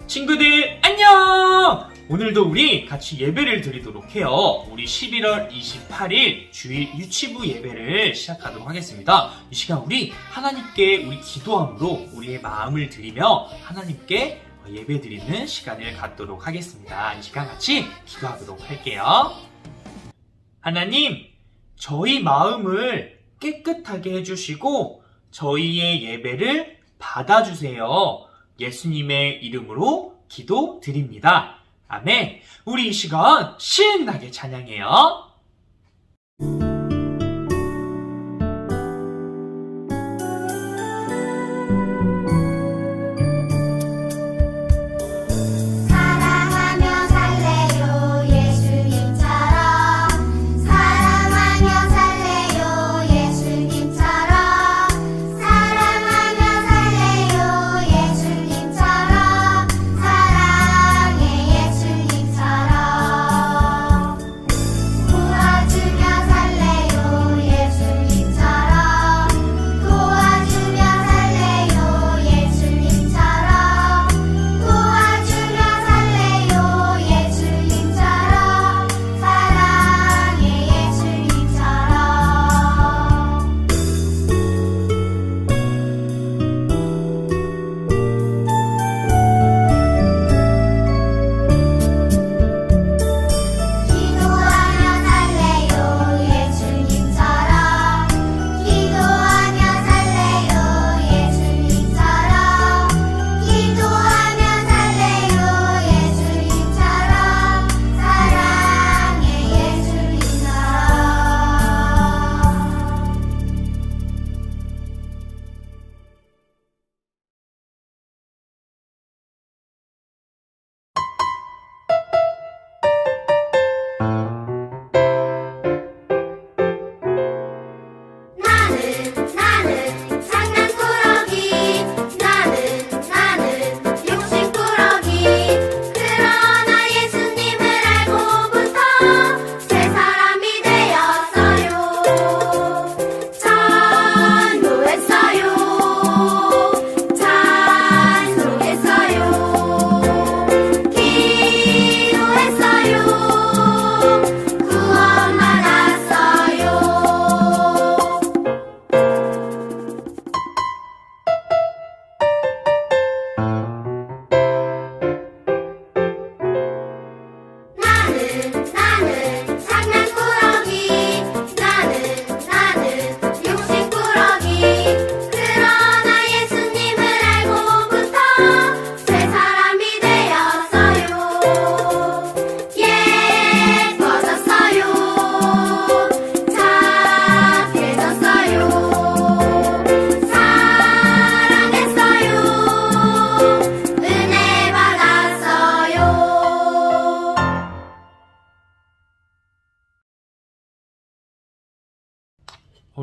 친구들 안녕! 오늘도 우리 같이 예배를 드리도록 해요. 우리 11월 28일 주일 유치부 예배를 시작하도록 하겠습니다. 이 시간 우리 하나님께 우리 기도함으로 우리의 마음을 드리며 하나님께 예배 드리는 시간을 갖도록 하겠습니다. 이 시간 같이 기도하도록 할게요. 하나님, 저희 마음을 깨끗하게 해주시고 저희의 예배를 받아주세요. 예수님의 이름으로 기도드립니다. 아멘. 우리 이 시간 신나게 찬양해요.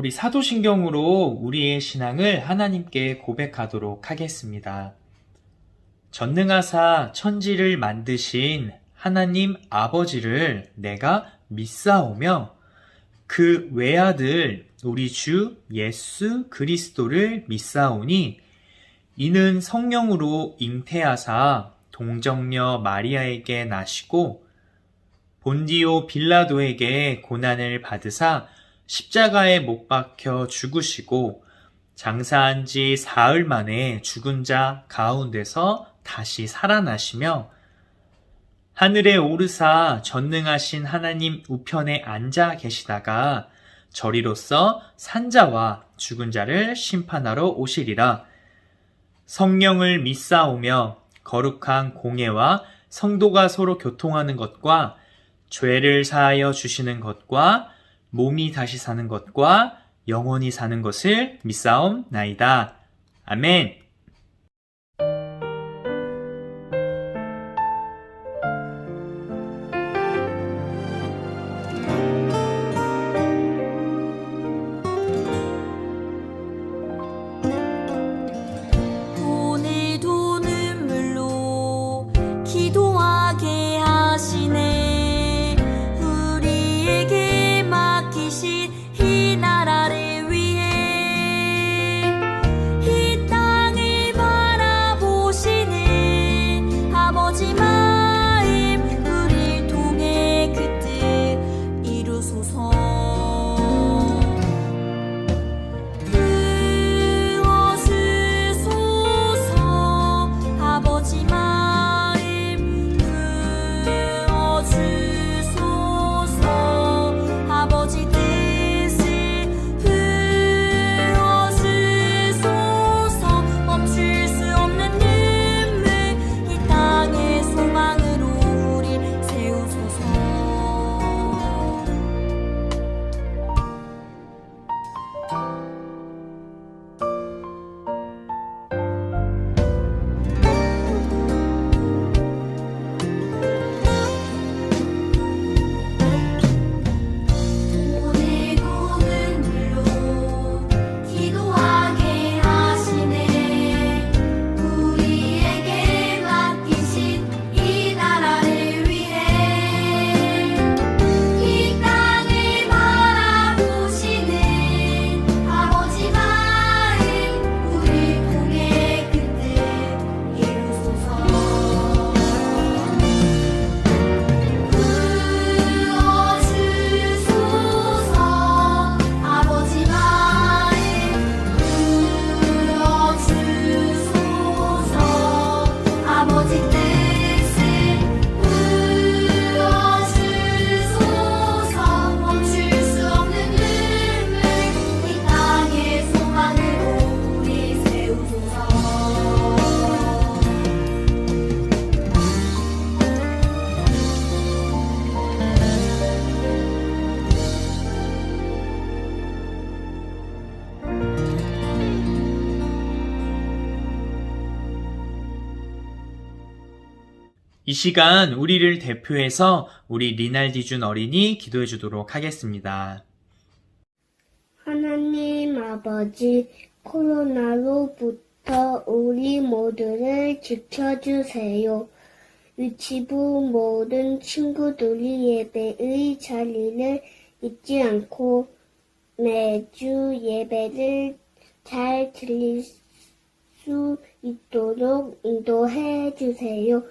우리 사도신경으로 우리의 신앙을 하나님께 고백하도록 하겠습니다. 전능하사 천지를 만드신 하나님 아버지를 내가 믿사오며 그 외아들 우리 주 예수 그리스도를 믿사오니 이는 성령으로 잉태하사 동정녀 마리아에게 나시고 본디오 빌라도에게 고난을 받으사 십자가에 못 박혀 죽으시고 장사한 지 사흘 만에 죽은 자 가운데서 다시 살아나시며 하늘에 오르사 전능하신 하나님 우편에 앉아 계시다가 저리로서 산자와 죽은 자를 심판하러 오시리라. 성령을 믿사오며 거룩한 공예와 성도가 서로 교통하는 것과 죄를 사하여 주시는 것과 몸이 다시 사는 것과 영원히 사는 것을 믿사옵나이다. 아멘. 오늘도 눈물로 기도하게 하시네. 우리에게 맡기신 이 나라를 위해 이 땅을 이 시간 우리를 대표해서 우리 리날디준 어린이 기도해 주도록 하겠습니다. 하나님 아버지, 코로나로부터 우리 모두를 지켜주세요. 유치부 모든 친구들이 예배의 자리를 잊지 않고 매주 예배를 잘 드릴 수 있도록 인도해 주세요.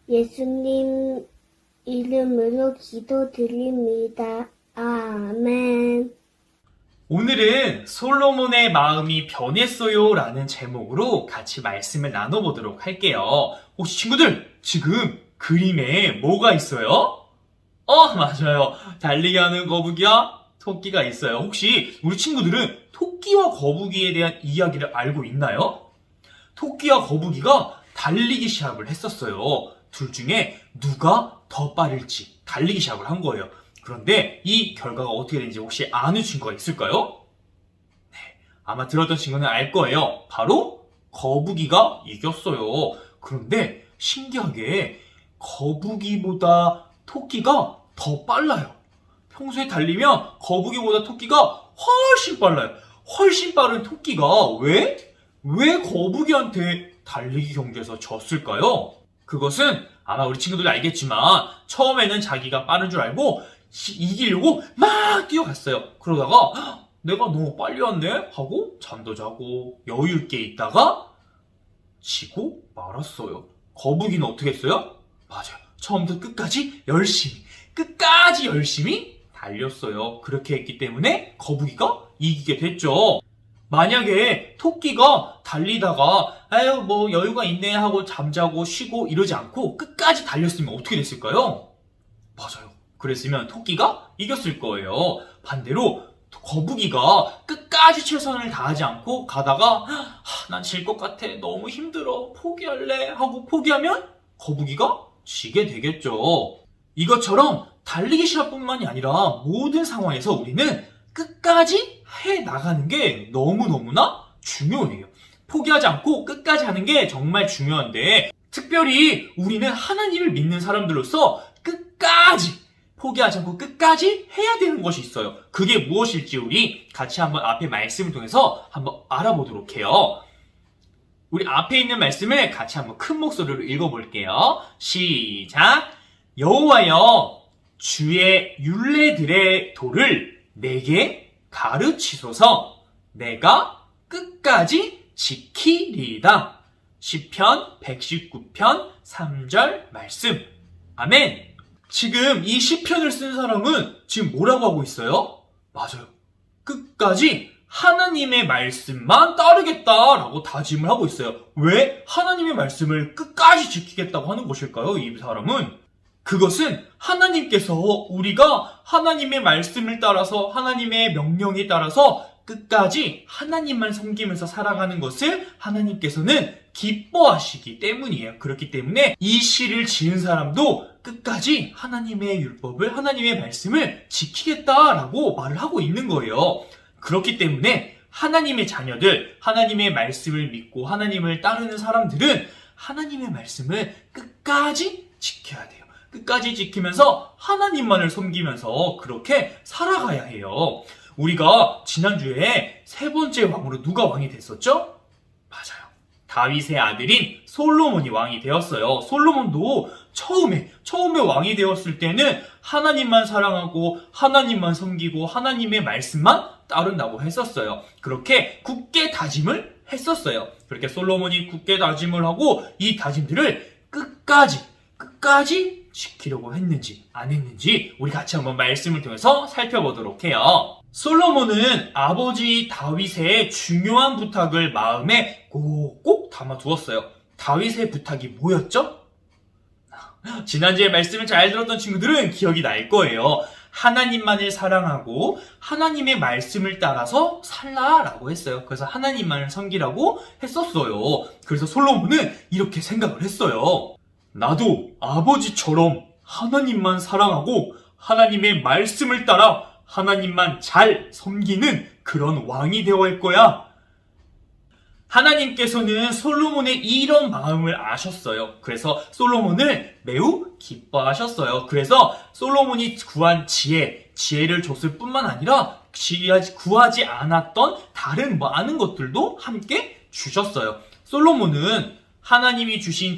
예수님 이름으로 기도드립니다. 아멘. 오늘은 솔로몬의 마음이 변했어요 라는 제목으로 같이 말씀을 나눠보도록 할게요. 혹시 친구들 지금 그림에 뭐가 있어요? 맞아요. 달리기 하는 거북이와 토끼가 있어요. 혹시 우리 친구들은 토끼와 거북이에 대한 이야기를 알고 있나요? 토끼와 거북이가 달리기 시합을 했었어요. 둘 중에 누가 더 빠를지 달리기 시합을 한 거예요. 그런데 이 결과가 어떻게 되는지 혹시 아는 친구가 있을까요? 네, 아마 들었던 친구는 알 거예요. 바로 거북이가 이겼어요. 그런데 신기하게 거북이보다 토끼가 더 빨라요. 평소에 달리면 거북이보다 토끼가 훨씬 빨라요. 훨씬 빠른 토끼가 왜 거북이한테 달리기 경기에서 졌을까요? 그것은 아마 우리 친구들 알겠지만 처음에는 자기가 빠른 줄 알고 이기려고 막 뛰어갔어요. 그러다가 내가 너무 빨리 왔네 하고 잠도 자고 여유 있게 있다가 지고 말았어요. 거북이는 어떻게 했어요? 맞아요. 처음부터 끝까지 열심히 달렸어요. 그렇게 했기 때문에 거북이가 이기게 됐죠. 만약에 토끼가 달리다가 뭐 여유가 있네 하고 잠자고 쉬고 이러지 않고 끝까지 달렸으면 어떻게 됐을까요? 맞아요. 그랬으면 토끼가 이겼을 거예요. 반대로 거북이가 끝까지 최선을 다하지 않고 가다가 난 질 것 같아. 너무 힘들어. 포기할래. 하고 포기하면 거북이가 지게 되겠죠. 이것처럼 달리기 시합뿐만이 아니라 모든 상황에서 우리는 끝까지 해나가는 게 너무너무나 중요해요. 포기하지 않고 끝까지 하는 게 정말 중요한데 특별히 우리는 하나님을 믿는 사람들로서 끝까지 포기하지 않고 끝까지 해야 되는 것이 있어요. 그게 무엇일지 우리 같이 한번 앞에 말씀을 통해서 한번 알아보도록 해요. 우리 앞에 있는 말씀을 같이 한번 큰 목소리로 읽어볼게요. 시작! 여호와여 주의 율례들의 도를 내게 가르치소서. 내가 끝까지 지키리이다. 시편 119편 3절 말씀. 아멘. 지금 이 시편을 쓴 사람은 지금 뭐라고 하고 있어요? 맞아요. 끝까지 하나님의 말씀만 따르겠다라고 다짐을 하고 있어요. 왜 하나님의 말씀을 끝까지 지키겠다고 하는 것일까요? 이 사람은 그것은 하나님께서 우리가 하나님의 말씀을 따라서 하나님의 명령에 따라서 끝까지 하나님만 섬기면서 살아가는 것을 하나님께서는 기뻐하시기 때문이에요. 그렇기 때문에 이 시를 지은 사람도 끝까지 하나님의 율법을, 하나님의 말씀을 지키겠다라고 말을 하고 있는 거예요. 그렇기 때문에 하나님의 자녀들, 하나님의 말씀을 믿고 하나님을 따르는 사람들은 하나님의 말씀을 끝까지 지켜야 돼요. 끝까지 지키면서 하나님만을 섬기면서 그렇게 살아가야 해요. 우리가 지난주에 세 번째 왕으로 누가 왕이 됐었죠? 맞아요. 다윗의 아들인 솔로몬이 왕이 되었어요. 솔로몬도 처음에 왕이 되었을 때는 하나님만 사랑하고 하나님만 섬기고 하나님의 말씀만 따른다고 했었어요. 그렇게 굳게 다짐을 했었어요. 그렇게 솔로몬이 굳게 다짐을 하고 이 다짐들을 끝까지 지키려고 했는지 안 했는지 우리 같이 한번 말씀을 통해서 살펴보도록 해요. 솔로몬은 아버지 다윗의 중요한 부탁을 마음에 꼭꼭 담아두었어요. 다윗의 부탁이 뭐였죠? 지난주에 말씀을 잘 들었던 친구들은 기억이 날 거예요. 하나님만을 사랑하고 하나님의 말씀을 따라서 살라라고 했어요. 그래서 하나님만을 섬기라고 했었어요. 그래서 솔로몬은 이렇게 생각을 했어요. 나도 아버지처럼 하나님만 사랑하고 하나님의 말씀을 따라 하나님만 잘 섬기는 그런 왕이 되어야 할 거야. 하나님께서는 솔로몬의 이런 마음을 아셨어요. 그래서 솔로몬을 매우 기뻐하셨어요. 그래서 솔로몬이 구한 지혜를 줬을 뿐만 아니라 구하지 않았던 다른 많은 것들도 함께 주셨어요. 솔로몬은 하나님이 주신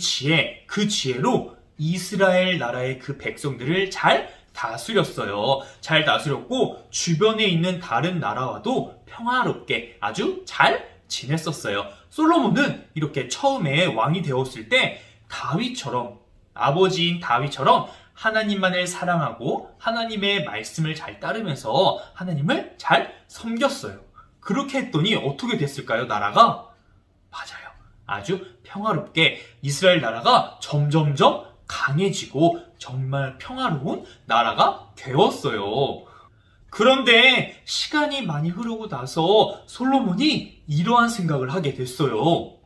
그 지혜로 이스라엘 나라의 그 백성들을 잘 다스렸어요. 잘 다스렸고 주변에 있는 다른 나라와도 평화롭게 아주 잘 지냈었어요. 솔로몬은 이렇게 처음에 왕이 되었을 때 아버지인 다윗처럼 하나님만을 사랑하고 하나님의 말씀을 잘 따르면서 하나님을 잘 섬겼어요. 그렇게 했더니 어떻게 됐을까요? 나라가? 맞아요. 아주 평화롭게 이스라엘 나라가 점점점 강해지고 정말 평화로운 나라가 되었어요. 그런데 시간이 많이 흐르고 나서 솔로몬이 이러한 생각을 하게 됐어요.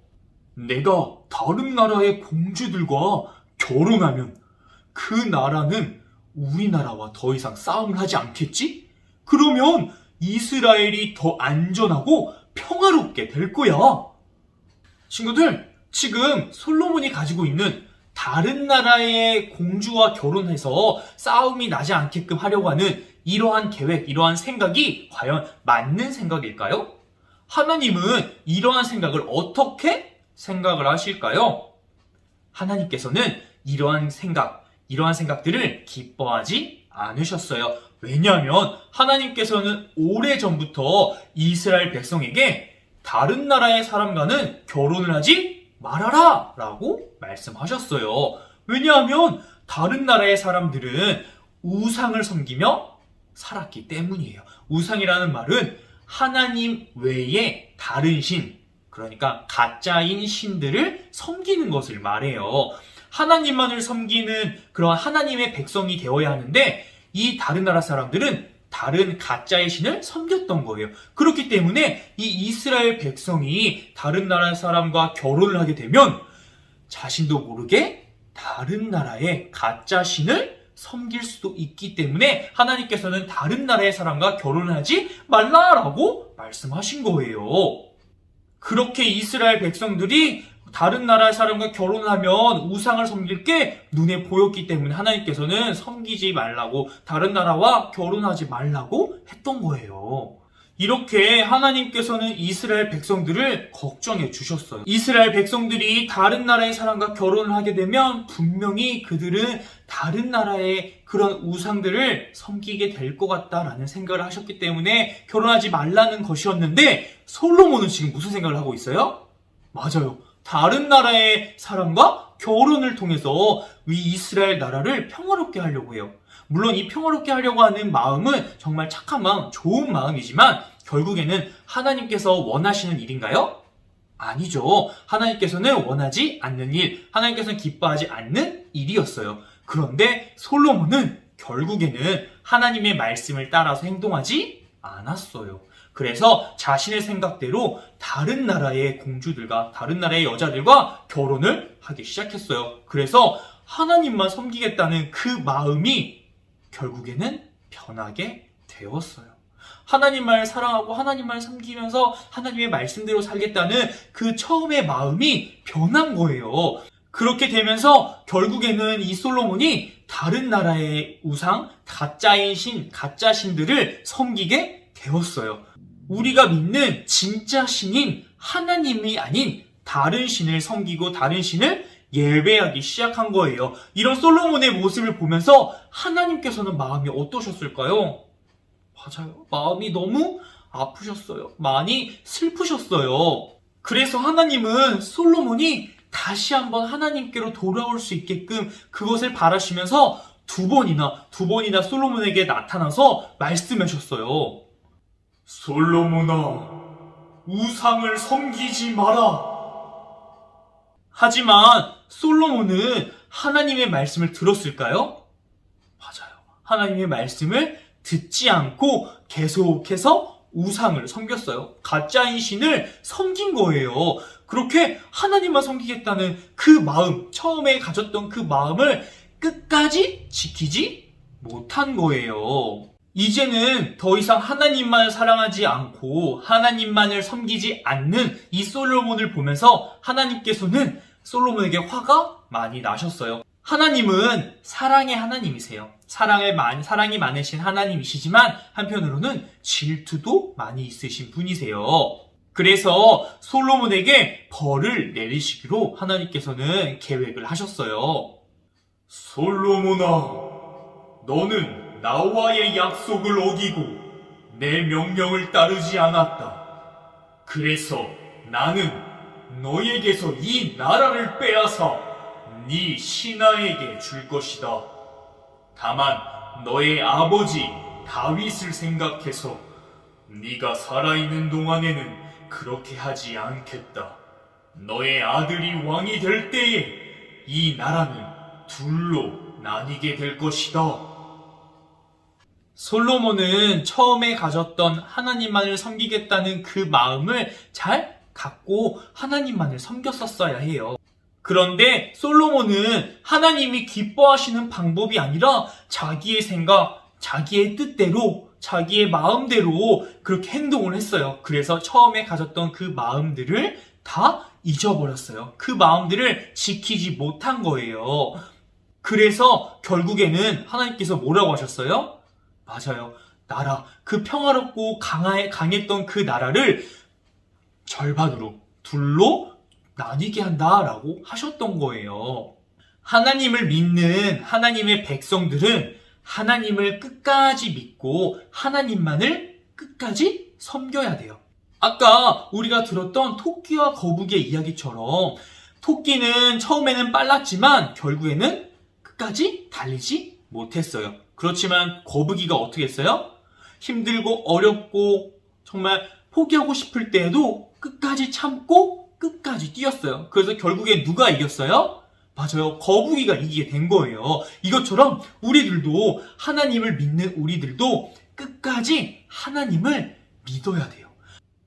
내가 다른 나라의 공주들과 결혼하면 그 나라는 우리나라와 더 이상 싸움을 하지 않겠지? 그러면 이스라엘이 더 안전하고 평화롭게 될 거야. 친구들, 지금 솔로몬이 가지고 있는 다른 나라의 공주와 결혼해서 싸움이 나지 않게끔 하려고 하는 이러한 계획, 이러한 생각이 과연 맞는 생각일까요? 하나님은 이러한 생각을 어떻게 생각을 하실까요? 하나님께서는 이러한 생각들을 기뻐하지 않으셨어요. 왜냐하면 하나님께서는 오래전부터 이스라엘 백성에게 다른 나라의 사람과는 결혼을 하지 말아라 라고 말씀하셨어요. 왜냐하면 다른 나라의 사람들은 우상을 섬기며 살았기 때문이에요. 우상이라는 말은 하나님 외에 다른 신, 그러니까 가짜인 신들을 섬기는 것을 말해요. 하나님만을 섬기는 그런 하나님의 백성이 되어야 하는데 이 다른 나라 사람들은 다른 가짜의 신을 섬겼던 거예요. 그렇기 때문에 이 이스라엘 백성이 다른 나라 사람과 결혼을 하게 되면 자신도 모르게 다른 나라의 가짜 신을 섬길 수도 있기 때문에 하나님께서는 다른 나라의 사람과 결혼을 하지 말라라고 말씀하신 거예요. 그렇게 이스라엘 백성들이 다른 나라의 사람과 결혼하면 우상을 섬길 게 눈에 보였기 때문에 하나님께서는 섬기지 말라고, 다른 나라와 결혼하지 말라고 했던 거예요. 이렇게 하나님께서는 이스라엘 백성들을 걱정해 주셨어요. 이스라엘 백성들이 다른 나라의 사람과 결혼을 하게 되면 분명히 그들은 다른 나라의 그런 우상들을 섬기게 될 것 같다라는 생각을 하셨기 때문에 결혼하지 말라는 것이었는데, 솔로몬은 지금 무슨 생각을 하고 있어요? 맞아요. 다른 나라의 사람과 결혼을 통해서 이 이스라엘 나라를 평화롭게 하려고 해요. 물론 이 평화롭게 하려고 하는 마음은 정말 착한 마음, 좋은 마음이지만 결국에는 하나님께서 원하시는 일인가요? 아니죠. 하나님께서는 원하지 않는 일, 하나님께서는 기뻐하지 않는 일이었어요. 그런데 솔로몬은 결국에는 하나님의 말씀을 따라서 행동하지 않았어요. 그래서 자신의 생각대로 다른 나라의 공주들과 다른 나라의 여자들과 결혼을 하기 시작했어요. 그래서 하나님만 섬기겠다는 그 마음이 결국에는 변하게 되었어요. 하나님만 사랑하고 하나님만 섬기면서 하나님의 말씀대로 살겠다는 그 처음의 마음이 변한 거예요. 그렇게 되면서 결국에는 이 솔로몬이 다른 나라의 우상, 가짜인 신, 가짜 신들을 섬기게 되었어요. 우리가 믿는 진짜 신인 하나님이 아닌 다른 신을 섬기고 다른 신을 예배하기 시작한 거예요. 이런 솔로몬의 모습을 보면서 하나님께서는 마음이 어떠셨을까요? 맞아요. 마음이 너무 아프셨어요. 많이 슬프셨어요. 그래서 하나님은 솔로몬이 다시 한번 하나님께로 돌아올 수 있게끔 그것을 바라시면서 두 번이나 솔로몬에게 나타나서 말씀하셨어요. 솔로몬아, 우상을 섬기지 마라. 하지만 솔로몬은 하나님의 말씀을 들었을까요? 맞아요. 하나님의 말씀을 듣지 않고 계속해서 우상을 섬겼어요. 가짜인 신을 섬긴 거예요. 그렇게 하나님만 섬기겠다는 그 마음, 처음에 가졌던 그 마음을 끝까지 지키지 못한 거예요. 이제는 더 이상 하나님만을 사랑하지 않고 하나님만을 섬기지 않는 이 솔로몬을 보면서 하나님께서는 솔로몬에게 화가 많이 나셨어요. 하나님은 사랑의 하나님이세요. 사랑이 많으신 하나님이시지만 한편으로는 질투도 많이 있으신 분이세요. 그래서 솔로몬에게 벌을 내리시기로 하나님께서는 계획을 하셨어요. 솔로몬아, 너는 나와의 약속을 어기고 내 명령을 따르지 않았다. 그래서 나는 너에게서 이 나라를 빼앗아 네 신하에게 줄 것이다. 다만 너의 아버지 다윗을 생각해서 네가 살아있는 동안에는 그렇게 하지 않겠다. 너의 아들이 왕이 될 때에 이 나라는 둘로 나뉘게 될 것이다. 솔로몬은 처음에 가졌던 하나님만을 섬기겠다는 그 마음을 잘 갖고 하나님만을 섬겼었어야 해요. 그런데 솔로몬은 하나님이 기뻐하시는 방법이 아니라 자기의 생각, 자기의 뜻대로, 자기의 마음대로 그렇게 행동을 했어요. 그래서 처음에 가졌던 그 마음들을 다 잊어버렸어요. 그 마음들을 지키지 못한 거예요. 그래서 결국에는 하나님께서 뭐라고 하셨어요? 맞아요. 나라, 그 평화롭고 강했던 그 나라를 절반으로, 둘로 나뉘게 한다라고 하셨던 거예요. 하나님을 믿는 하나님의 백성들은 하나님을 끝까지 믿고 하나님만을 끝까지 섬겨야 돼요. 아까 우리가 들었던 토끼와 거북이의 이야기처럼 토끼는 처음에는 빨랐지만 결국에는 끝까지 달리지 못했어요. 그렇지만 거북이가 어떻게 했어요? 힘들고 어렵고 정말 포기하고 싶을 때에도 끝까지 참고 끝까지 뛰었어요. 그래서 결국에 누가 이겼어요? 맞아요. 거북이가 이기게 된 거예요. 이것처럼 우리들도 하나님을 믿는 우리들도 끝까지 하나님을 믿어야 돼요.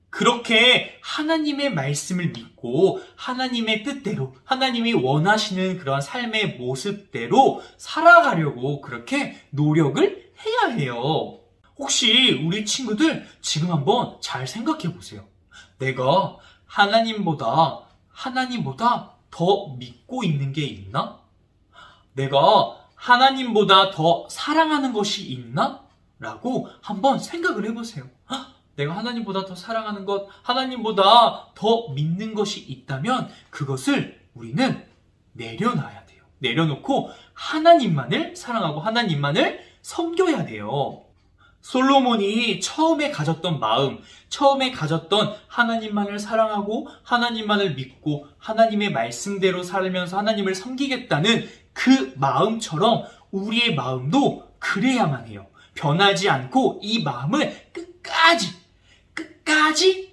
그렇게 하나님의 말씀을 믿고 하나님의 뜻대로 하나님이 원하시는 그런 삶의 모습대로 살아가려고 그렇게 노력을 해야 해요. 혹시 우리 친구들 지금 한번 잘 생각해 보세요. 내가 하나님보다 더 믿고 있는 게 있나? 내가 하나님보다 더 사랑하는 것이 있나? 라고 한번 생각을 해보세요. 내가 하나님보다 더 사랑하는 것, 하나님보다 더 믿는 것이 있다면 그것을 우리는 내려놔야 돼요. 내려놓고 하나님만을 사랑하고 하나님만을 섬겨야 돼요. 솔로몬이 처음에 가졌던 마음, 처음에 가졌던 하나님만을 사랑하고 하나님만을 믿고 하나님의 말씀대로 살면서 하나님을 섬기겠다는 그 마음처럼 우리의 마음도 그래야만 해요. 변하지 않고 이 마음을 끝까지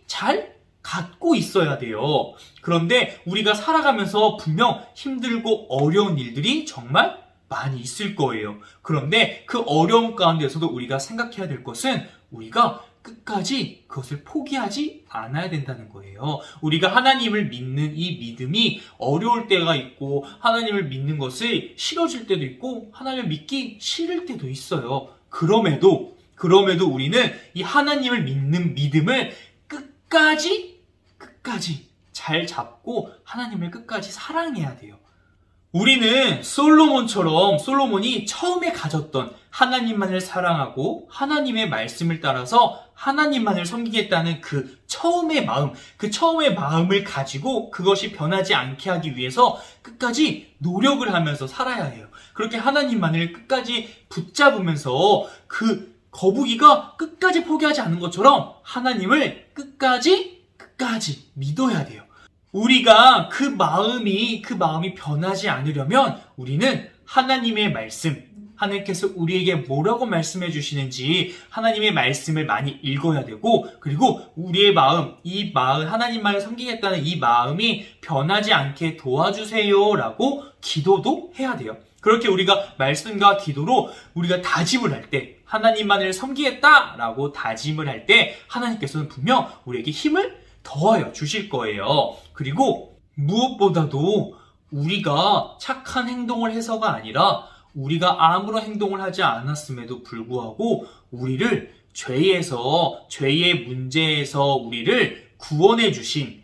잘 갖고 있어야 돼요. 그런데 우리가 살아가면서 분명 힘들고 어려운 일들이 정말 많이 있을 거예요. 그런데 그 어려움 가운데서도 우리가 생각해야 될 것은 우리가 끝까지 그것을 포기하지 않아야 된다는 거예요. 우리가 하나님을 믿는 이 믿음이 어려울 때가 있고 하나님을 믿는 것을 싫어질 때도 있고 하나님을 믿기 싫을 때도 있어요. 그럼에도 우리는 이 하나님을 믿는 믿음을 끝까지 잘 잡고 하나님을 끝까지 사랑해야 돼요. 우리는 솔로몬이 처음에 가졌던 하나님만을 사랑하고 하나님의 말씀을 따라서 하나님만을 섬기겠다는 그 처음의 마음을 가지고 그것이 변하지 않게 하기 위해서 끝까지 노력을 하면서 살아야 해요. 그렇게 하나님만을 끝까지 붙잡으면서 그 거북이가 끝까지 포기하지 않는 것처럼 하나님을 끝까지 믿어야 돼요. 우리가 그 마음이 변하지 않으려면 우리는 하나님의 말씀, 하나님께서 우리에게 뭐라고 말씀해 주시는지 하나님의 말씀을 많이 읽어야 되고, 그리고 우리의 마음, 하나님만을 섬기겠다는 이 마음이 변하지 않게 도와주세요라고 기도도 해야 돼요. 그렇게 우리가 말씀과 기도로 우리가 다짐을 할 때, 하나님만을 섬기겠다라고 다짐을 할 때 하나님께서는 분명 우리에게 힘을 더하여 주실 거예요. 그리고 무엇보다도 우리가 착한 행동을 해서가 아니라 우리가 아무런 행동을 하지 않았음에도 불구하고 우리를 죄의 문제에서 우리를 구원해 주신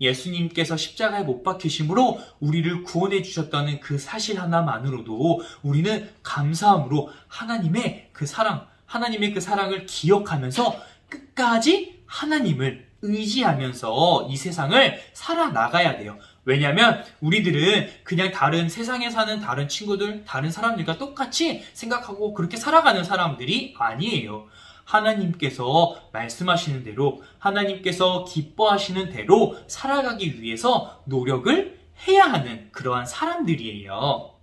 예수님께서 십자가에 못 박히심으로 우리를 구원해 주셨다는 그 사실 하나만으로도 우리는 감사함으로 하나님의 그 사랑을 기억하면서 끝까지 하나님을 의지하면서 이 세상을 살아나가야 돼요. 왜냐하면 우리들은 그냥 세상에 사는 다른 친구들, 다른 사람들과 똑같이 생각하고 그렇게 살아가는 사람들이 아니에요. 하나님께서 말씀하시는 대로, 하나님께서 기뻐하시는 대로 살아가기 위해서 노력을 해야 하는 그러한 사람들이에요.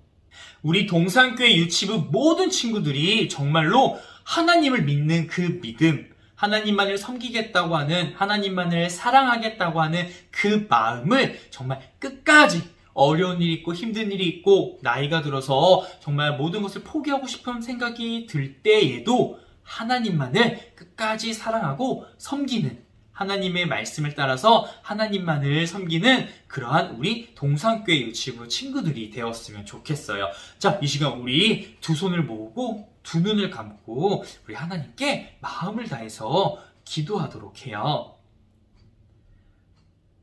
우리 동산교회 유치부 모든 친구들이 정말로 하나님을 믿는 그 믿음, 하나님만을 섬기겠다고 하는, 하나님만을 사랑하겠다고 하는 그 마음을 정말 끝까지, 어려운 일이 있고 힘든 일이 있고 나이가 들어서 정말 모든 것을 포기하고 싶은 생각이 들 때에도 하나님만을 끝까지 사랑하고 섬기는, 하나님의 말씀을 따라서 하나님만을 섬기는 그러한 우리 동산교회 유치부 친구들이 되었으면 좋겠어요. 자, 이 시간 우리 두 손을 모으고 두 눈을 감고 우리 하나님께 마음을 다해서 기도하도록 해요.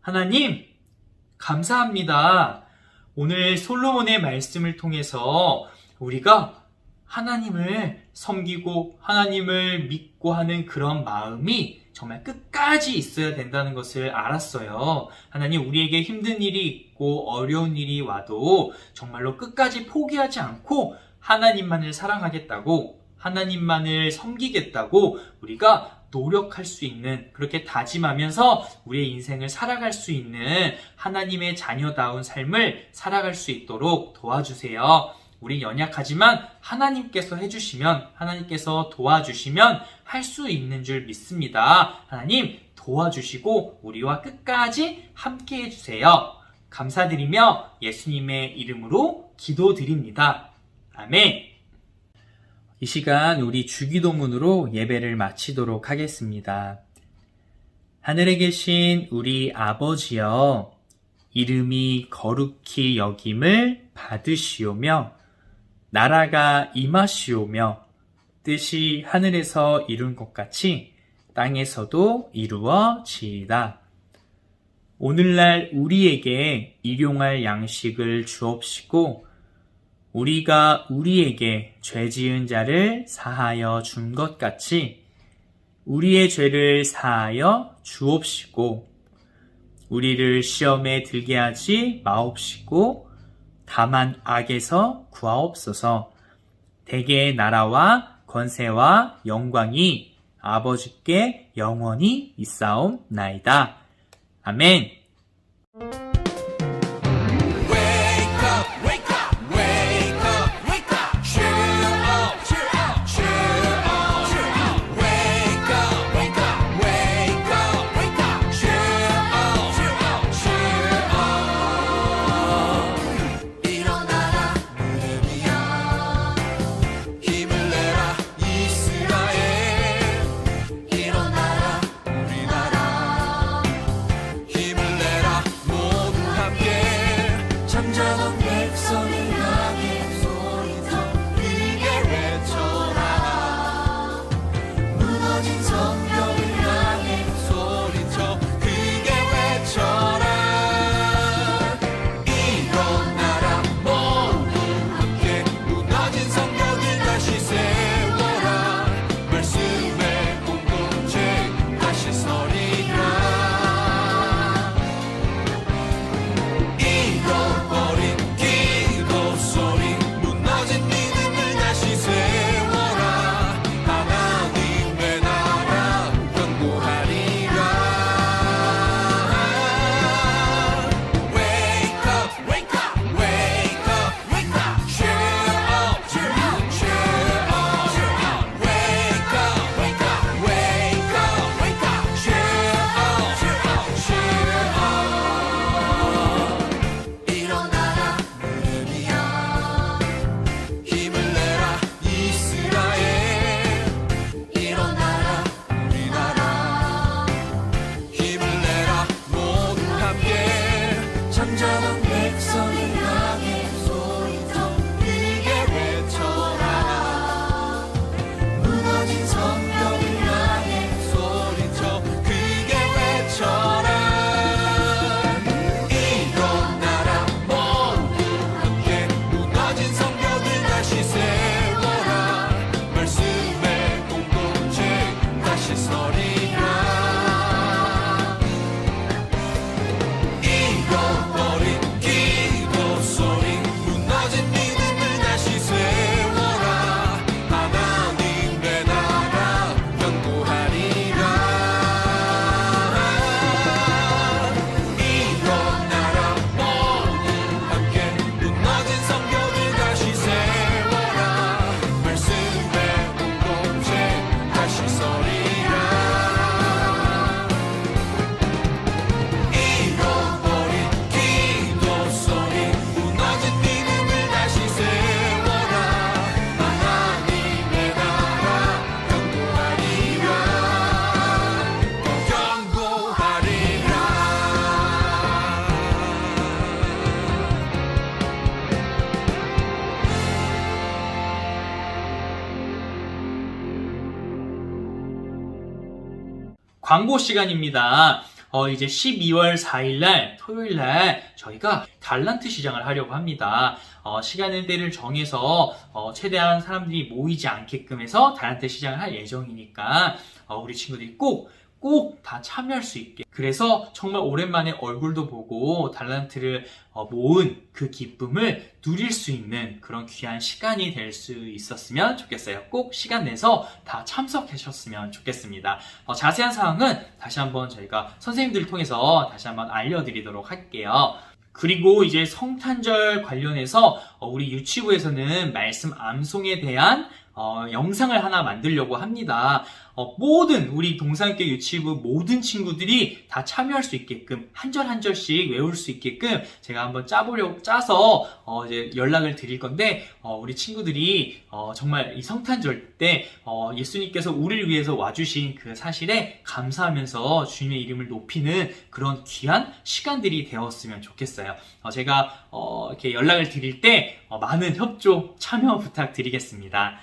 하나님, 감사합니다. 오늘 솔로몬의 말씀을 통해서 우리가 하나님을 섬기고 하나님을 믿고 하는 그런 마음이 정말 끝까지 있어야 된다는 것을 알았어요. 하나님, 우리에게 힘든 일이 있고 어려운 일이 와도 정말로 끝까지 포기하지 않고 하나님만을 사랑하겠다고, 하나님만을 섬기겠다고 우리가 노력할 수 있는, 그렇게 다짐하면서 우리의 인생을 살아갈 수 있는 하나님의 자녀다운 삶을 살아갈 수 있도록 도와주세요. 우리 연약하지만 하나님께서 해주시면, 하나님께서 도와주시면 할 수 있는 줄 믿습니다. 하나님, 도와주시고 우리와 끝까지 함께 해주세요. 감사드리며 예수님의 이름으로 기도드립니다. 아멘. 이 시간 우리 주기도문으로 예배를 마치도록 하겠습니다. 하늘에 계신 우리 아버지여, 이름이 거룩히 여김을 받으시오며 나라가 임하시오며 뜻이 하늘에서 이룬 것 같이 땅에서도 이루어지이다. 오늘날 우리에게 일용할 양식을 주옵시고 우리가 우리에게 죄 지은 자를 사하여 준 것 같이 우리의 죄를 사하여 주옵시고 우리를 시험에 들게 하지 마옵시고 다만 악에서 구하옵소서. 대개의 나라와 권세와 영광이 아버지께 영원히 있사옵나이다. 아멘. 잊어버린 기도 광고 시간입니다. 이제 12월 4일날 토요일날 저희가 달란트 시장을 하려고 합니다. 시간을 때를 정해서 최대한 사람들이 모이지 않게끔 해서 달란트 시장을 할 예정이니까 우리 친구들이 꼭 다 참여할 수 있게, 그래서 정말 오랜만에 얼굴도 보고 달란트를 모은 그 기쁨을 누릴 수 있는 그런 귀한 시간이 될 수 있었으면 좋겠어요. 꼭 시간 내서 다 참석하셨으면 좋겠습니다. 자세한 사항은 다시 한번 저희가 선생님들을 통해서 다시 한번 알려드리도록 할게요. 그리고 이제 성탄절 관련해서 우리 유치부에서는 말씀 암송에 대한 영상을 하나 만들려고 합니다. 모든 우리 동산교회 유치부 모든 친구들이 다 참여할 수 있게끔 한 절 한 절씩 외울 수 있게끔 제가 한번 짜서 이제 연락을 드릴 건데, 우리 친구들이 정말 이 성탄절 때 예수님께서 우리를 위해서 와주신 그 사실에 감사하면서 주님의 이름을 높이는 그런 귀한 시간들이 되었으면 좋겠어요. 제가 이렇게 연락을 드릴 때 많은 협조 참여 부탁드리겠습니다.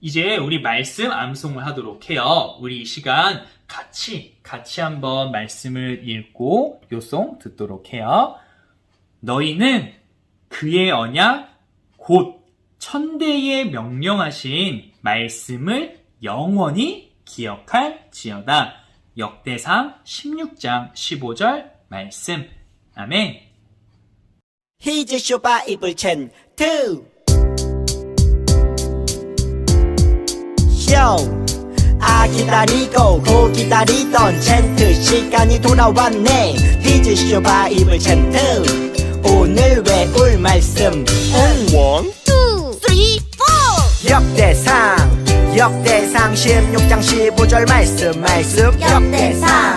이제 우리 말씀 암송을 하도록 해요. 우리 이 시간 같이 한번 말씀을 읽고 요송 듣도록 해요. 너희는 그의 언약 곧 천대에 명령하신 말씀을 영원히 기억할지어다. 역대상 16장 15절 말씀. 아멘. Here's your Bible chain 2. 기다리고 기다리던 챈트 시간이 돌아왔네. Here's your Bible chain 2. 오늘 외울 말씀 1, 2, 3, 4. 역대상 16장 15절 말씀. 역대상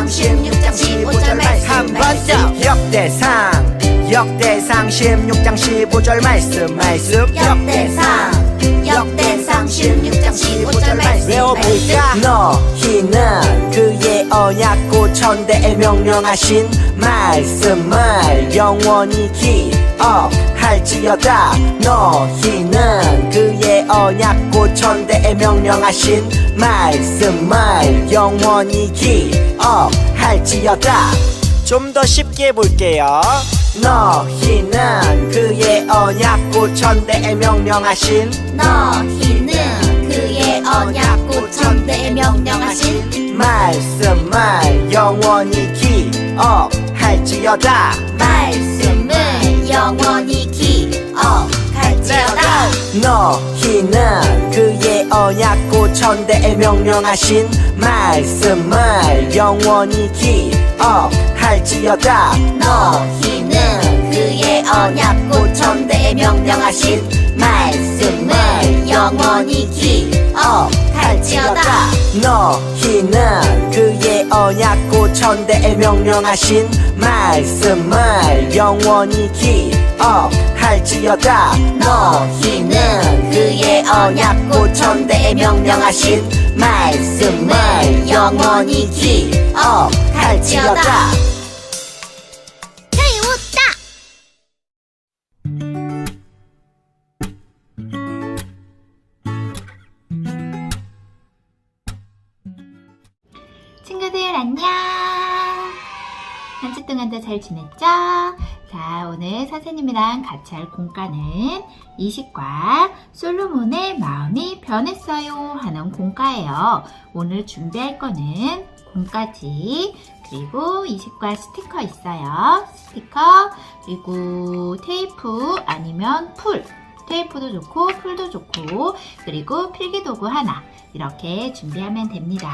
16장 15절 말씀. 한 번 더. 역대상 16장 15절 말씀. 역대상 16장 15절 말씀. 외워볼까? 너희는 그의 언약 곧 천대에 명령하신 말씀을 영원히 기억할지어다. 너희는 그의 언약 곧 천대에 명령하신 말씀을 영원히 기억할지어다. 좀 더 쉽게 볼게요. 너희는 그의 언약 곧 천대에 명령하신 말씀을 영원히 기억할지어다. 너희는 그의 언약 곧 천대에 명령하신 말씀을 영원히 기억할지어다. 너희는 그의 언약 곧 천대에 명령하신 말씀을 영원히 기억할지어다. 너희는 그의 언약 곧 천대에 명령하신 말씀을 영원히 기억할지어다. 너희는 그의 언약 곧 천대에 명령하신 말씀을 영원히 기억할지어다. 친구들 안녕. 한 주 동안도 잘 지냈죠? 자, 오늘 선생님이랑 같이 할 공과는 이식과 솔로몬의 마음이 변했어요 하는 공과예요. 오늘 준비할 거는 공까지, 그리고 이식과 스티커 있어요. 스티커, 그리고 테이프 아니면 풀. 테이프도 좋고 풀도 좋고, 그리고 필기도구 하나, 이렇게 준비하면 됩니다.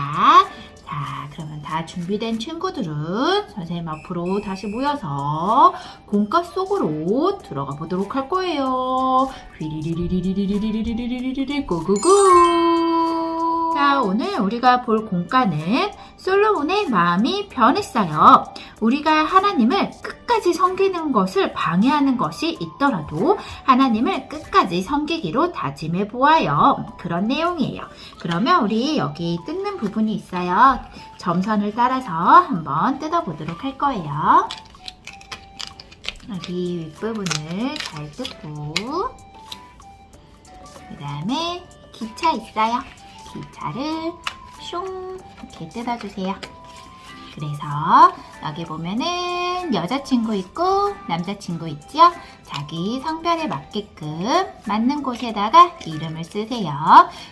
자, 그러면 다 준비된 친구들은 선생님 앞으로 다시 모여서 공과 속으로 들어가 보도록 할 거예요. 휘리리리리리리리리리리리리리 고고고. 자, 오늘 우리가 볼 공과는 솔로몬의 마음이 변했어요. 우리가 하나님을 끝까지 섬기는 것을 방해하는 것이 있더라도 하나님을 끝까지 섬기기로 다짐해 보아요. 그런 내용이에요. 그러면 우리 여기 뜯는 부분이 있어요. 점선을 따라서 한번 뜯어보도록 할 거예요. 여기 윗부분을 잘 뜯고, 그 다음에 기차 있어요. 기차를 슝 이렇게 뜯어주세요. 그래서 여기 보면은 여자친구 있고 남자친구 있죠? 자기 성별에 맞게끔 맞는 곳에다가 이름을 쓰세요.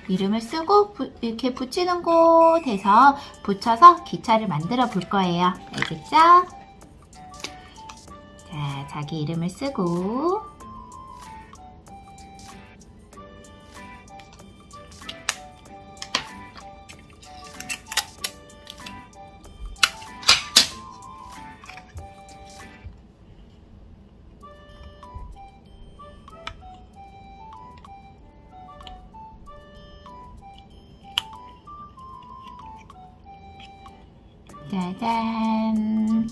이름을 쓰고 이렇게 붙이는 곳에서 붙여서 기차를 만들어 볼 거예요. 알겠죠? 자, 자기 이름을 쓰고 짜잔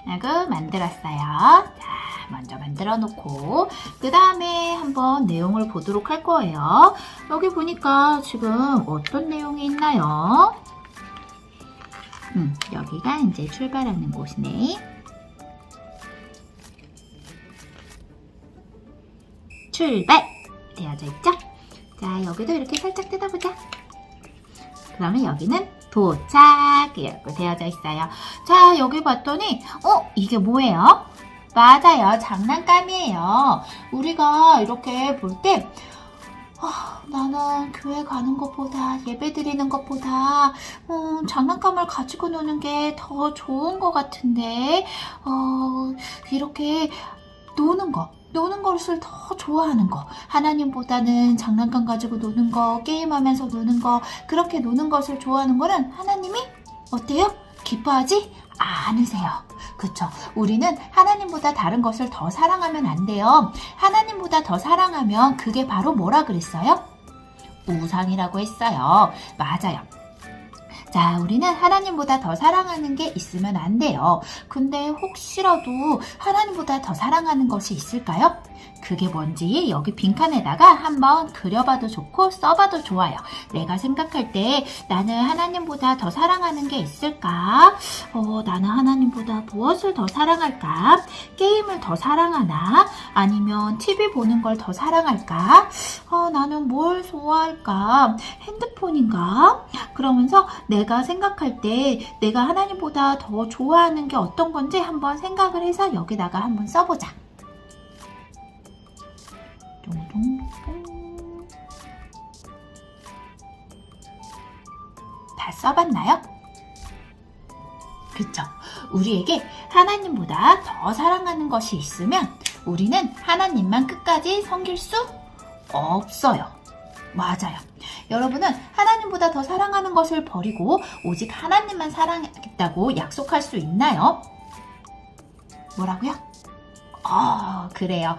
하고 만들었어요. 자, 먼저 만들어 놓고 그 다음에 한번 내용을 보도록 할 거예요. 여기 보니까 지금 어떤 내용이 있나요? 여기가 이제 출발하는 곳이네. 출발 되어져 있죠? 자, 여기도 이렇게 살짝 뜯어보자. 그러면 여기는 도착 이렇게 되어져 있어요. 자, 여기 봤더니 이게 뭐예요? 맞아요. 장난감이에요. 우리가 이렇게 볼 때 나는 교회 가는 것보다 예배 드리는 것보다 장난감을 가지고 노는 게 더 좋은 것 같은데 이렇게 노는 것을 더 좋아하는 거, 하나님보다는 장난감 가지고 노는 거, 게임하면서 노는 거, 그렇게 노는 것을 좋아하는 거는 하나님이 어때요? 기뻐하지 않으세요. 그쵸? 우리는 하나님보다 다른 것을 더 사랑하면 안 돼요. 하나님보다 더 사랑하면 그게 바로 뭐라 그랬어요? 우상이라고 했어요. 맞아요. 자, 우리는 하나님보다 더 사랑하는 게 있으면 안 돼요. 근데 혹시라도 하나님보다 더 사랑하는 것이 있을까요? 그게 뭔지 여기 빈칸에다가 한번 그려봐도 좋고 써봐도 좋아요. 내가 생각할 때 나는 하나님보다 더 사랑하는 게 있을까? 나는 하나님보다 무엇을 더 사랑할까? 게임을 더 사랑하나? 아니면 TV 보는 걸 더 사랑할까? 나는 뭘 좋아할까? 핸드폰인가? 그러면서 내가 생각할 때 내가 하나님보다 더 좋아하는 게 어떤 건지 한번 생각을 해서 여기다가 한번 써보자. 다 써봤나요? 그쵸? 우리에게 하나님보다 더 사랑하는 것이 있으면 우리는 하나님만 끝까지 섬길 수 없어요. 맞아요. 여러분은 하나님보다 더 사랑하는 것을 버리고 오직 하나님만 사랑하겠다고 약속할 수 있나요? 뭐라고요? 그래요.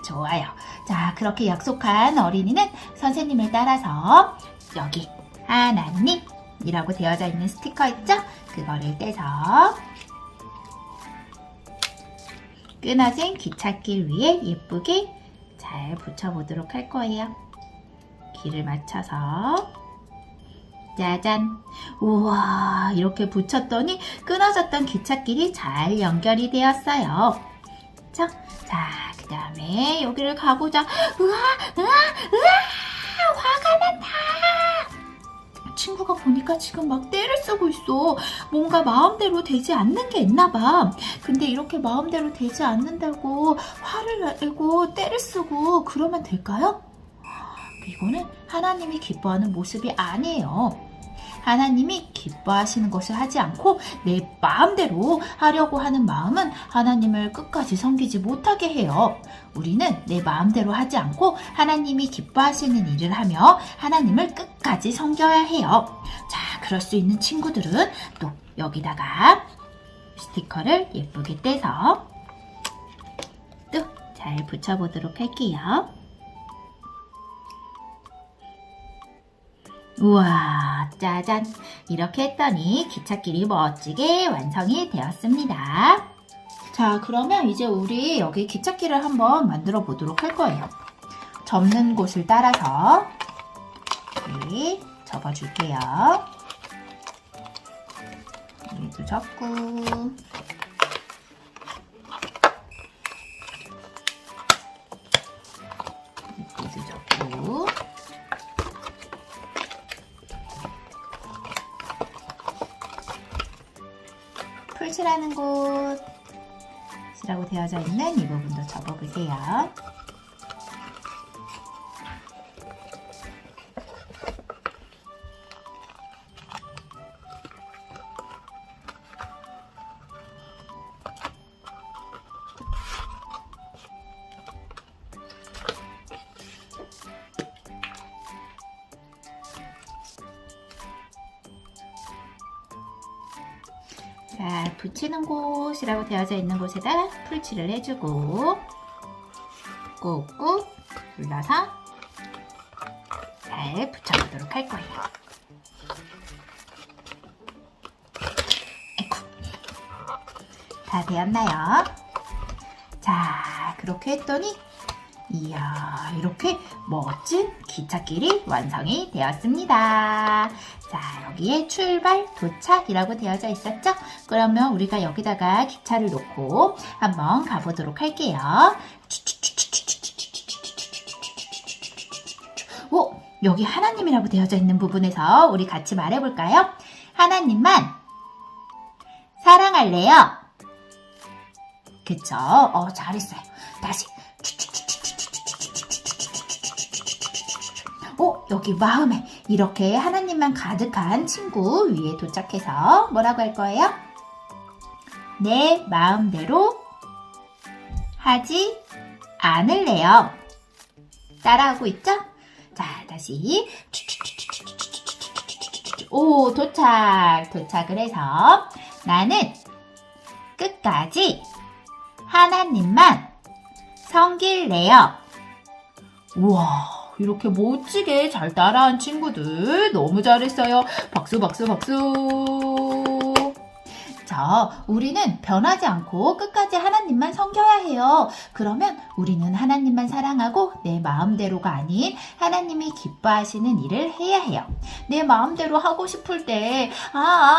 좋아요. 자, 그렇게 약속한 어린이는 선생님을 따라서 여기 하나님이라고 되어져 있는 스티커 있죠? 그거를 떼서 끊어진 기찻길 위에 예쁘게 잘 붙여보도록 할 거예요. 길을 맞춰서 짜잔! 우와, 이렇게 붙였더니 끊어졌던 기찻길이 잘 연결이 되었어요. 자, 그 다음에 여기를 가보자. 우와, 화가 난다! 친구가 보니까 지금 막 떼를 쓰고 있어. 뭔가 마음대로 되지 않는 게 있나 봐. 근데 이렇게 마음대로 되지 않는다고 화를 내고 떼를 쓰고 그러면 될까요? 이거는 하나님이 기뻐하는 모습이 아니에요. 하나님이 기뻐하시는 것을 하지 않고 내 마음대로 하려고 하는 마음은 하나님을 끝까지 섬기지 못하게 해요. 우리는 내 마음대로 하지 않고 하나님이 기뻐하시는 일을 하며 하나님을 끝까지 섬겨야 해요. 자, 그럴 수 있는 친구들은 또 여기다가 스티커를 예쁘게 떼서 또 잘 붙여보도록 할게요. 우와, 짜잔! 이렇게 했더니 기찻길이 멋지게 완성이 되었습니다. 자, 그러면 이제 우리 여기 기찻길을 한번 만들어 보도록 할 거예요. 접는 곳을 따라서 이렇게 접어줄게요. 여기도 접고 여기도 접고 풀칠하는 곳이라고 되어져 있는 이 부분도 접어보세요. 자, 붙이는 곳이라고 되어져 있는 곳에다 풀칠을 해주고 꾹꾹 눌러서 잘 붙여보도록 할 거예요. 아이고, 다 되었나요? 자, 그렇게 했더니 이야, 이렇게 멋진 기찻길이 완성이 되었습니다. 자, 여기에 출발, 도착이라고 되어져 있었죠? 그러면 우리가 여기다가 기차를 놓고 한번 가보도록 할게요. 오, 여기 하나님이라고 되어져 있는 부분에서 우리 같이 말해볼까요? 하나님만 사랑할래요. 그쵸? 잘했어요. 다시. 여기 마음에 이렇게 하나님만 가득한 친구 위에 도착해서 뭐라고 할 거예요? 내 마음대로 하지 않을래요. 따라하고 있죠? 자, 다시. 오, 도착을 해서 나는 끝까지 하나님만 섬길래요. 우와. 이렇게 멋지게 잘 따라한 친구들 너무 잘했어요. 박수 박수 박수. 자, 우리는 변하지 않고 끝까지 하나님만 섬겨야 해요. 그러면 우리는 하나님만 사랑하고 내 마음대로가 아닌 하나님이 기뻐하시는 일을 해야 해요. 내 마음대로 하고 싶을 때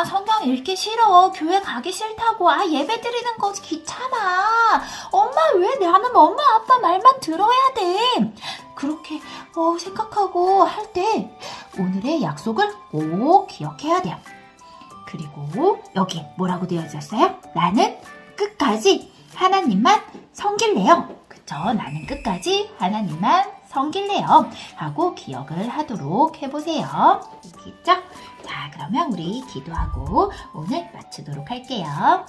성경 읽기 싫어, 교회 가기 싫다고, 예배 드리는 거 귀찮아, 엄마 왜 나는 엄마 아빠 말만 들어야 돼, 그렇게 생각하고 할 때 오늘의 약속을 꼭 기억해야 돼요. 그리고 여기 뭐라고 되어졌어요? 나는 끝까지 하나님만 섬길래요. 그쵸? 나는 끝까지 하나님만 섬길래요. 하고 기억을 하도록 해보세요. 여기 있죠? 자, 그러면 우리 기도하고 오늘 마치도록 할게요.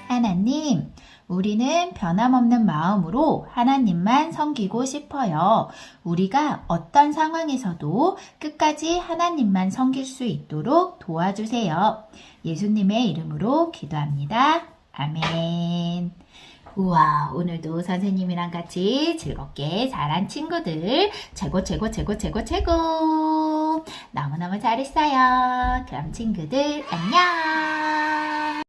하나님, 우리는 변함없는 마음으로 하나님만 섬기고 싶어요. 우리가 어떤 상황에서도 끝까지 하나님만 섬길 수 있도록 도와주세요. 예수님의 이름으로 기도합니다. 아멘. 우와, 오늘도 선생님이랑 같이 즐겁게 자란 친구들 최고. 너무너무 잘했어요. 그럼 친구들 안녕.